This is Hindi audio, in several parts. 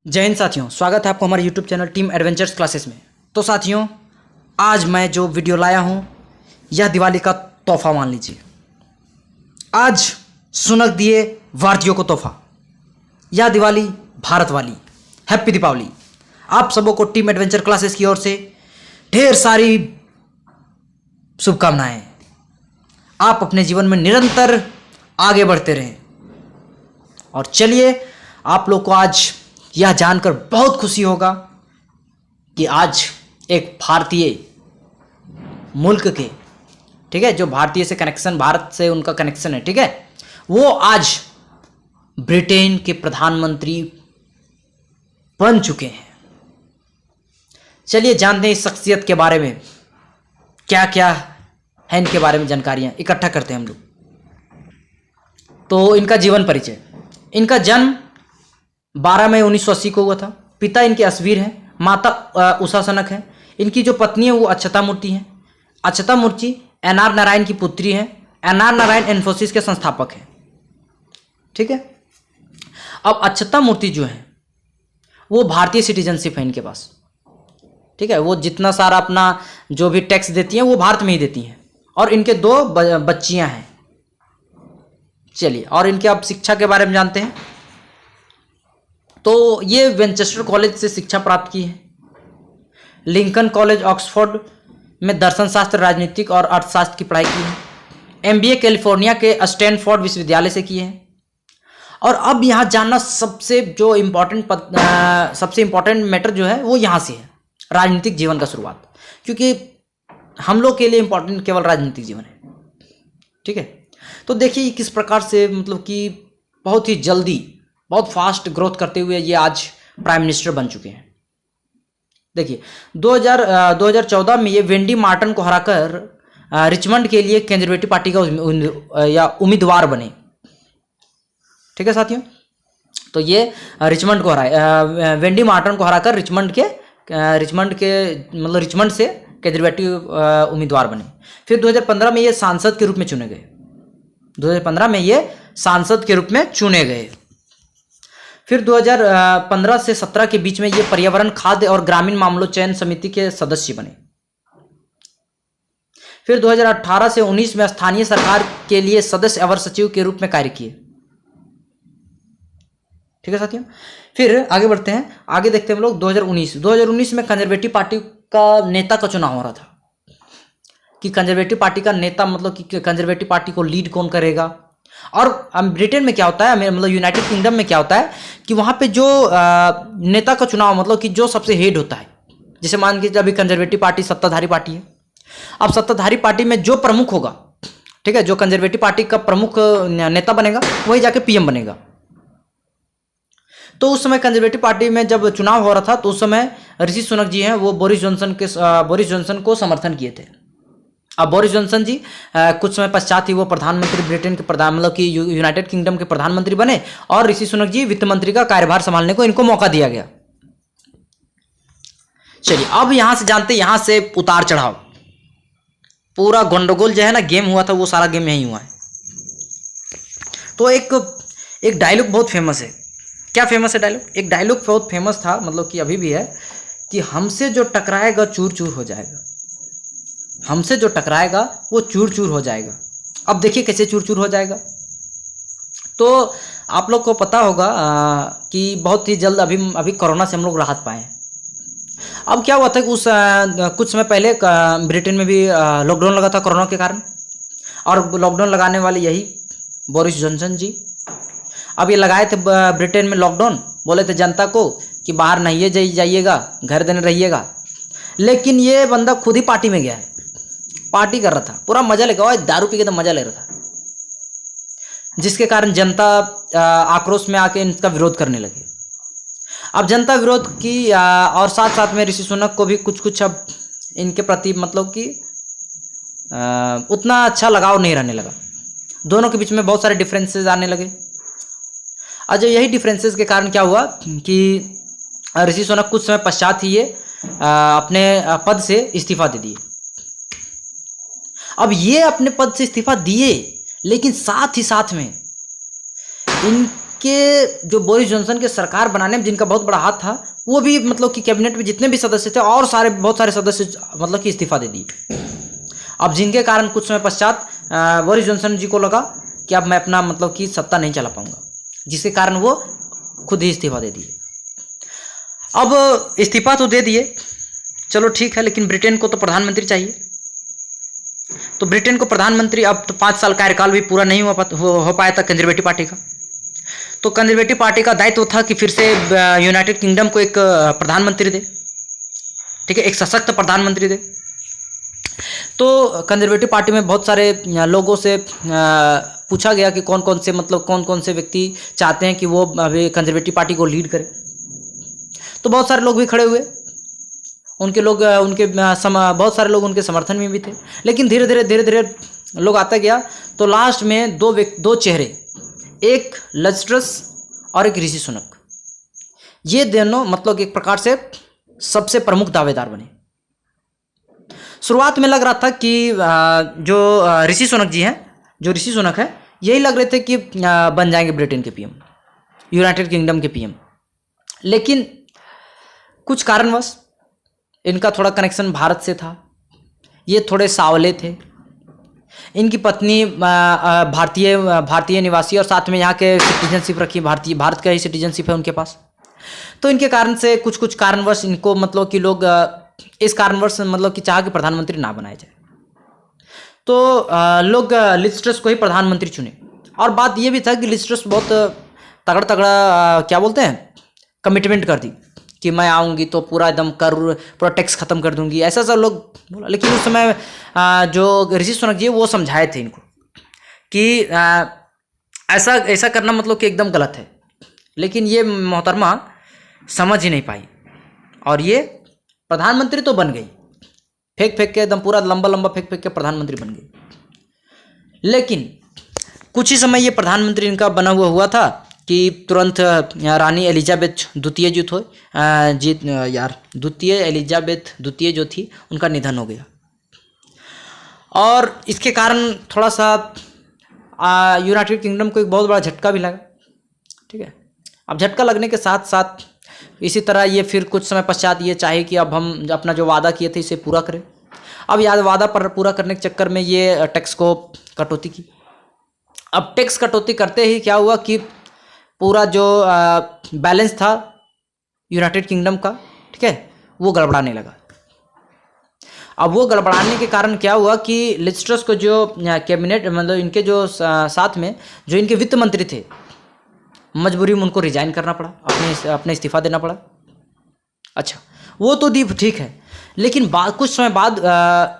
जय हिंद साथियों, स्वागत है आपको हमारे YouTube channel team adventures classes में। तो साथियों, आज मैं जो वीडियो लाया हूँ यह दिवाली का तोहफा मान लीजिए। आज सुनक दिए भारतीयों को तोहफा, यह दिवाली भारत वाली। हैप्पी दीपावली। आप सबों को टीम एडवेंचर क्लासेस की ओर से ढेर सारी शुभकामनाएं। आप अपने जीवन में निरंतर आगे बढ़ते रहें। और चलिए, आप लोग को आज यह जानकर बहुत खुशी होगा कि आज एक भारतीय मुल्क के, ठीक है, जो भारतीय से कनेक्शन, भारत से उनका कनेक्शन है, ठीक है, वो आज ब्रिटेन के प्रधानमंत्री बन चुके हैं। चलिए जानते हैं इस शख्सियत के बारे में, क्या क्या है इनके बारे में जानकारियां इकट्ठा करते हैं हम लोग। तो इनका जीवन परिचय। इनका जन्म 12 मई 1980 को हुआ था। पिता इनके असवीर हैं, माता उषा सनक है। इनकी जो पत्नी है वो अक्षता मूर्ति है। अक्षता मूर्ति एनआर नारायण की पुत्री है। एनआर नारायण इन्फोसिस के संस्थापक हैं, ठीक है। अब अक्षता मूर्ति जो है वो भारतीय सिटीजनशिप है इनके पास, ठीक है। वो जितना सारा अपना जो भी टैक्स देती हैं वो भारत में ही देती हैं। और इनके 2 बच्चियां हैं। चलिए, और इनके अब शिक्षा के बारे में जानते हैं। तो ये विंचेस्टर कॉलेज से शिक्षा प्राप्त की है। लिंकन कॉलेज ऑक्सफोर्ड में दर्शन शास्त्र, राजनीतिक और अर्थशास्त्र की पढ़ाई की है। एमबीए कैलिफोर्निया के स्टैनफोर्ड विश्वविद्यालय से किए हैं। और अब यहाँ जानना सबसे इम्पोर्टेंट मैटर जो है वो यहाँ से है, राजनीतिक जीवन का शुरुआत। क्योंकि हम लोग के लिए इम्पोर्टेंट केवल राजनीतिक जीवन है, ठीक है। तो देखिए किस प्रकार से, मतलब कि बहुत ही जल्दी, बहुत फास्ट ग्रोथ करते हुए ये आज प्राइम मिनिस्टर बन चुके हैं। देखिए 2014 में ये वेंडी मार्टन को हराकर रिचमंड के लिए कंजर्वेटिव पार्टी का उम्मीदवार बने, ठीक है साथियों। तो ये रिचमंड को हराए, वेंडी मार्टन को हराकर रिचमंड से कंजर्वेटिव उम्मीदवार बने। फिर 2015 में ये सांसद के रूप में चुने गए। 2015 में ये सांसद के रूप में चुने गए। फिर 2015 से 17 के बीच में ये पर्यावरण, खाद्य और ग्रामीण मामलों चयन समिति के सदस्य बने। फिर 2018 से 19 में स्थानीय सरकार के लिए सदस्य अवर सचिव के रूप में कार्य किए, ठीक है साथियों। फिर आगे बढ़ते हैं, आगे देखते हैं हम लोग 2019 में कंजर्वेटिव पार्टी का नेता का चुनाव हो रहा था कि कंजर्वेटिव पार्टी का नेता, मतलब कि कंजर्वेटिव पार्टी को लीड कौन करेगा। और ब्रिटेन में क्या होता है, मतलब यूनाइटेड किंगडम में क्या होता है कि वहाँ पे जो नेता का चुनाव, मतलब कि जो सबसे हेड होता है, जैसे मान के अभी कंजर्वेटिव पार्टी सत्ताधारी पार्टी है। अब सत्ताधारी पार्टी में जो प्रमुख होगा, ठीक है, जो कंजर्वेटिव पार्टी का प्रमुख नेता बनेगा वही जाके पीएम बनेगा। तो उस समय कंजर्वेटिव पार्टी में जब चुनाव हो रहा था तो उस समय ऋषि सुनक जी हैं, वो बोरिस जॉनसन को समर्थन किए थे। अब बोरिस जॉनसन जी कुछ समय पश्चात ही वो प्रधानमंत्री, ब्रिटेन के मतलब कि यूनाइटेड किंगडम के प्रधानमंत्री बने। और ऋषि सुनक जी वित्त मंत्री का कार्यभार संभालने को इनको मौका दिया गया। चलिए अब यहां से जानते, यहां से उतार चढ़ाव, पूरा गंडगोल जो है ना गेम हुआ था, वो सारा गेम यही हुआ है। तो एक डायलॉग बहुत फेमस है। क्या फेमस है डायलॉग? एक डायलॉग बहुत फेमस था, मतलब कि अभी भी है, कि हमसे जो टकराएगा चूर चूर हो जाएगा। हमसे जो टकराएगा वो चूर चूर हो जाएगा। अब देखिए कैसे चूर चूर हो जाएगा। तो आप लोग को पता होगा कि बहुत ही जल्द अभी कोरोना से हम लोग राहत पाए। अब क्या हुआ था कि कुछ समय पहले ब्रिटेन में भी लॉकडाउन लगा था कोरोना के कारण। और लॉकडाउन लगाने वाले यही बोरिस जॉनसन जी। अब ये लगाए थे ब्रिटेन में लॉकडाउन, बोले थे जनता को कि बाहर नहीं जाइएगा, घर देने रहिएगा। लेकिन ये बंदा खुद ही पार्टी में गया है, पार्टी कर रहा था, पूरा मजा लेगा, दारू पी के तो मजा ले रहा था, जिसके कारण जनता आक्रोश में आके इनका विरोध करने लगे। अब जनता विरोध की और साथ साथ में ऋषि सुनक को भी कुछ अब इनके प्रति, मतलब कि उतना अच्छा लगाव नहीं रहने लगा। दोनों के बीच में बहुत सारे डिफरेंसेस आने लगे। और जब यही डिफरेंसेस के कारण क्या हुआ कि ऋषि सुनक कुछ समय पश्चात ही ये अपने पद से इस्तीफा दे दिए। अब ये अपने पद से इस्तीफा दिए, लेकिन साथ ही साथ में कि जो बोरिस जॉनसन के सरकार बनाने में जिनका बहुत बड़ा हाथ था, वो भी मतलब कि कैबिनेट में जितने भी सदस्य थे और बहुत सारे सदस्य मतलब कि इस्तीफा दे दिए। अब जिनके कारण कुछ समय पश्चात बोरिस जॉनसन जी को लगा कि अब मैं अपना मतलब कि सत्ता नहीं चला पाऊंगा, जिसके कारण वो खुद ही इस्तीफा दे दिए। अब इस्तीफा तो दे दिए, चलो ठीक है, लेकिन ब्रिटेन को तो प्रधानमंत्री चाहिए। तो ब्रिटेन को प्रधानमंत्री, अब तो 5 साल कार्यकाल भी पूरा नहीं हो पाया था कंजर्वेटिव पार्टी का। तो कंजर्वेटिव पार्टी का दायित्व था कि फिर से यूनाइटेड किंगडम को एक प्रधानमंत्री दे, ठीक है, एक सशक्त प्रधानमंत्री दे। तो कंजर्वेटिव पार्टी में बहुत सारे लोगों से पूछा गया कि कौन कौन से व्यक्ति चाहते हैं कि वो अभी कंजर्वेटिव पार्टी को लीड करे। तो बहुत सारे लोग भी खड़े हुए, बहुत सारे लोग उनके समर्थन में भी थे। लेकिन धीरे धीरे लोग आता गया। तो लास्ट में दो चेहरे, एक लिज़ ट्रस और एक ऋषि सुनक, ये दोनों मतलब एक प्रकार से सबसे प्रमुख दावेदार बने। शुरुआत में लग रहा था कि जो ऋषि सुनक है, यही लग रहे थे कि बन जाएंगे ब्रिटेन के पीएम, यूनाइटेड किंगडम के पीएम। लेकिन कुछ कारणवश इनका थोड़ा कनेक्शन भारत से था, ये थोड़े सावले थे, इनकी पत्नी भारतीय निवासी और साथ में यहाँ के सिटीजनशिप रखी, भारत का ही सिटीजनशिप है उनके पास। तो इनके कारण से कुछ कारणवश इनको मतलब कि लोग इस कारणवश मतलब कि चाह कि प्रधानमंत्री ना बनाया जाए। तो लोग लिज़ ट्रस को ही प्रधानमंत्री चुने। और बात ये भी था कि लिज़ ट्रस बहुत तगड़ा क्या बोलते हैं, कमिटमेंट कर दी कि मैं आऊँगी तो पूरा एकदम पूरा टैक्स खत्म कर दूंगी, ऐसा सब लोग बोला। लेकिन उस समय जो ऋषि सुनक जी वो समझाए थे इनको कि ऐसा करना मतलब कि एकदम गलत है। लेकिन ये मोहतरमा समझ ही नहीं पाई और ये प्रधानमंत्री तो बन गई, फेंक के एकदम पूरा लंबा फेंक के प्रधानमंत्री बन गई। लेकिन कुछ ही समय ये प्रधानमंत्री इनका बना हुआ था कि तुरंत रानी एलिजाबेथ द्वितीय द्वितीय जो थी, उनका निधन हो गया। और इसके कारण थोड़ा सा यूनाइटेड किंगडम को एक बहुत बड़ा झटका भी लगा, ठीक है। अब झटका लगने के साथ साथ इसी तरह ये फिर कुछ समय पश्चात ये चाहे कि अब हम अपना जो वादा किए थे इसे पूरा करें। अब याद वादा पर पूरा करने के चक्कर में ये टैक्स को कटौती की। अब टैक्स कटौती करते ही क्या हुआ कि पूरा जो बैलेंस था यूनाइटेड किंगडम का, ठीक है, वो गड़बड़ाने लगा। अब वो गड़बड़ाने के कारण क्या हुआ कि लिज़ ट्रस को जो कैबिनेट मतलब इनके जो साथ में जो इनके वित्त मंत्री थे, मजबूरी में उनको रिजाइन करना पड़ा, अपने इस्तीफा देना पड़ा। अच्छा, वो तो दी ठीक है, लेकिन कुछ समय बाद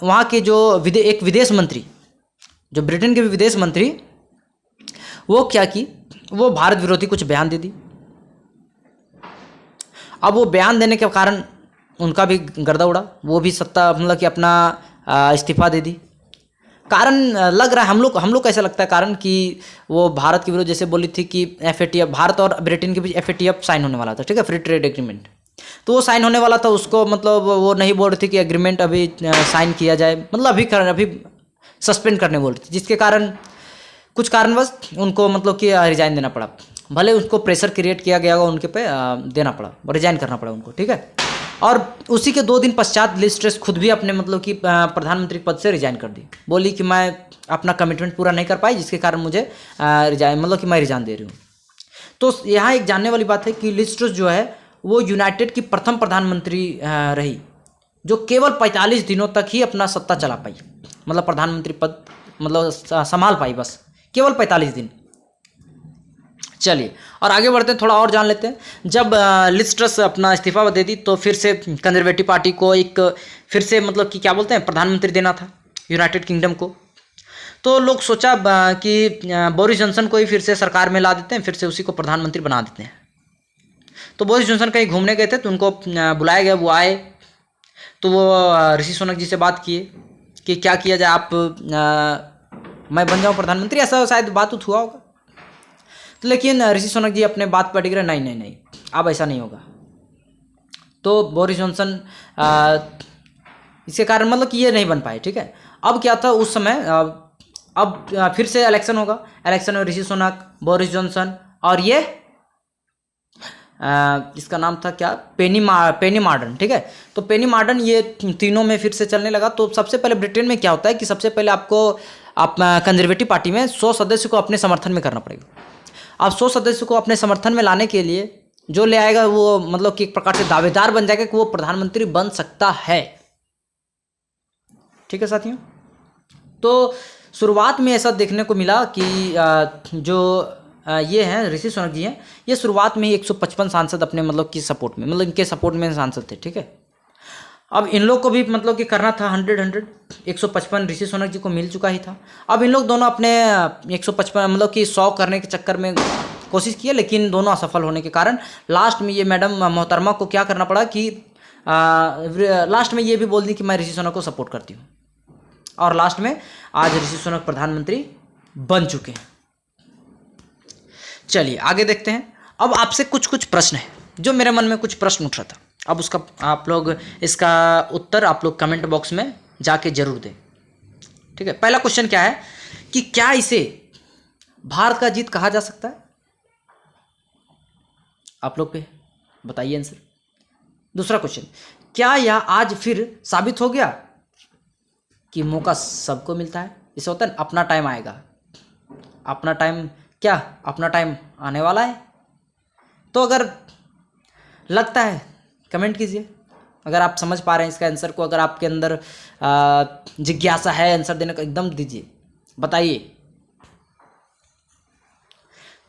वहाँ के जो एक विदेश मंत्री, जो ब्रिटेन के विदेश मंत्री, वो क्या की, वो भारत विरोधी कुछ बयान दे दी। अब वो बयान देने के कारण उनका भी गर्दा उड़ा, वो भी सत्ता मतलब कि अपना इस्तीफा दे दी। कारण लग रहा है हम लोग कैसा लगता है कारण कि वो भारत के विरोध जैसे बोली थी कि FATF, भारत और ब्रिटेन के बीच FATF साइन होने वाला था, ठीक है, फ्री ट्रेड एग्रीमेंट। तो वो साइन होने वाला था, उसको मतलब वो नहीं बोल रही थी कि एग्रीमेंट अभी साइन किया जाए, मतलब अभी सस्पेंड करने बोल रही थी, जिसके कारण कुछ कारणवश उनको मतलब कि रिजाइन देना पड़ा। भले उसको प्रेशर क्रिएट किया गया उनके पे देना पड़ा, रिजाइन करना पड़ा उनको, ठीक है। और उसी के 2 दिन पश्चात लिज़ ट्रस खुद भी अपने मतलब कि प्रधानमंत्री पद से रिजाइन कर दी। बोली कि मैं अपना कमिटमेंट पूरा नहीं कर पाई, जिसके कारण मुझे मतलब कि मैं रिजाइन दे रही हूँ। तो यहाँ एक जानने वाली बात है कि लिज़ ट्रस जो है वो यूनाइटेड की प्रथम प्रधानमंत्री रही जो केवल 45 दिनों तक ही अपना सत्ता चला पाई, मतलब प्रधानमंत्री पद मतलब संभाल पाई, बस केवल 45 दिन। चलिए और आगे बढ़ते हैं, थोड़ा और जान लेते हैं। जब लिज़ ट्रस अपना इस्तीफा दे दी तो फिर से कंजर्वेटिव पार्टी को एक फिर से मतलब कि क्या बोलते हैं प्रधानमंत्री देना था यूनाइटेड किंगडम को। तो लोग सोचा कि बोरिस जॉनसन को ही फिर से सरकार में ला देते हैं, फिर से उसी को प्रधानमंत्री बना देते हैं। तो बोरिस जॉनसन कहीं घूमने गए थे तो उनको बुलाया गया, वो आए तो वो ऋषि सुनक जी से बात किए कि क्या किया जाए, आप मैं बन जाऊँ प्रधानमंत्री, ऐसा शायद बात हुआ होगा। तो लेकिन ऋषि सुनक जी अपने बात पर टिक रहे, नहीं अब ऐसा नहीं होगा। तो बोरिस जॉनसन इसके कारण मतलब कि ये नहीं बन पाए, ठीक है। अब क्या था उस समय, अब फिर से इलेक्शन होगा, इलेक्शन में ऋषि सुनक, बोरिस जॉनसन और ये इसका नाम था क्या, पेनी मार्डन, ठीक है। तो पेनी मार्डन ये तीनों में फिर से चलने लगा। तो सबसे पहले ब्रिटेन में क्या होता है कि सबसे पहले आप कंजर्वेटिव पार्टी में 100 सदस्य को अपने समर्थन में करना पड़ेगा। अब 100 सदस्य को अपने समर्थन में लाने के लिए जो ले आएगा वो मतलब कि एक प्रकार से दावेदार बन जाएगा कि वो प्रधानमंत्री बन सकता है, ठीक है साथियों। तो शुरुआत में ऐसा देखने को मिला कि जो ये हैं ऋषि सुनक जी हैं, ये शुरुआत में ही 155 सांसद अपने मतलब कि सपोर्ट में, मतलब इनके सपोर्ट में सांसद थे, ठीक है। अब इन लोग को भी मतलब कि करना था 155 ऋषि सुनक जी को मिल चुका ही था। अब इन लोग दोनों अपने 155 मतलब कि 100 करने के चक्कर में कोशिश किए, लेकिन दोनों असफल होने के कारण लास्ट में ये मैडम मोहतरमा को क्या करना पड़ा कि लास्ट में ये भी बोल दी कि मैं ऋषि सुनक को सपोर्ट करती हूँ, और लास्ट में आज ऋषि सुनक प्रधानमंत्री बन चुके हैं। चलिए आगे देखते हैं। अब आपसे कुछ प्रश्न है, जो मेरे मन में कुछ प्रश्न उठ रहा था। अब उसका आप लोग इसका उत्तर आप लोग कमेंट बॉक्स में जाके जरूर दें, ठीक है। पहला क्वेश्चन क्या है कि क्या इसे भारत का जीत कहा जा सकता है? आप लोग पे बताइए आंसर। दूसरा क्वेश्चन, क्या यह आज फिर साबित हो गया कि मौका सबको मिलता है? इसे होता है अपना टाइम आएगा, अपना टाइम, क्या अपना टाइम आने वाला है? तो अगर लगता है कमेंट कीजिए, अगर आप समझ पा रहे हैं इसका आंसर को, अगर आपके अंदर जिज्ञासा है आंसर देने का, एकदम दीजिए, बताइए।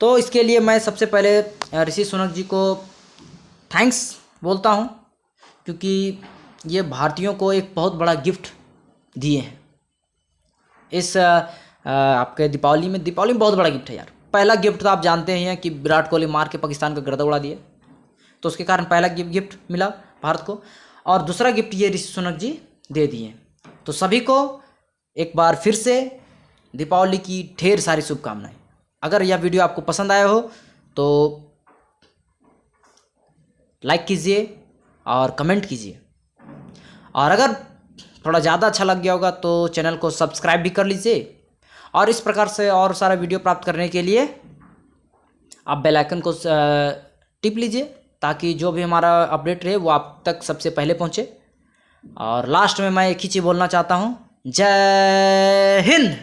तो इसके लिए मैं सबसे पहले ऋषि सुनक जी को थैंक्स बोलता हूँ, क्योंकि ये भारतीयों को एक बहुत बड़ा गिफ्ट दिए हैं इस आपके दीपावली में। दीपावली में बहुत बड़ा गिफ्ट है यार। पहला गिफ्ट तो आप जानते ही हैं कि विराट कोहली मार के पाकिस्तान का गर्दा उड़ा दिया, तो उसके कारण पहला गिफ्ट मिला भारत को, और दूसरा गिफ्ट ये ऋषि सुनक जी दे दिए। तो सभी को एक बार फिर से दीपावली की ढेर सारी शुभकामनाएं। अगर यह वीडियो आपको पसंद आया हो तो लाइक कीजिए और कमेंट कीजिए, और अगर थोड़ा ज़्यादा अच्छा लग गया होगा तो चैनल को सब्सक्राइब भी कर लीजिए। और इस प्रकार से और सारा वीडियो प्राप्त करने के लिए आप बेल आइकन को टिप लीजिए, ताकि जो भी हमारा अपडेट रहे वो आप तक सबसे पहले पहुंचे। और लास्ट में मैं एक ही चीज़ बोलना चाहता हूं, जय हिंद।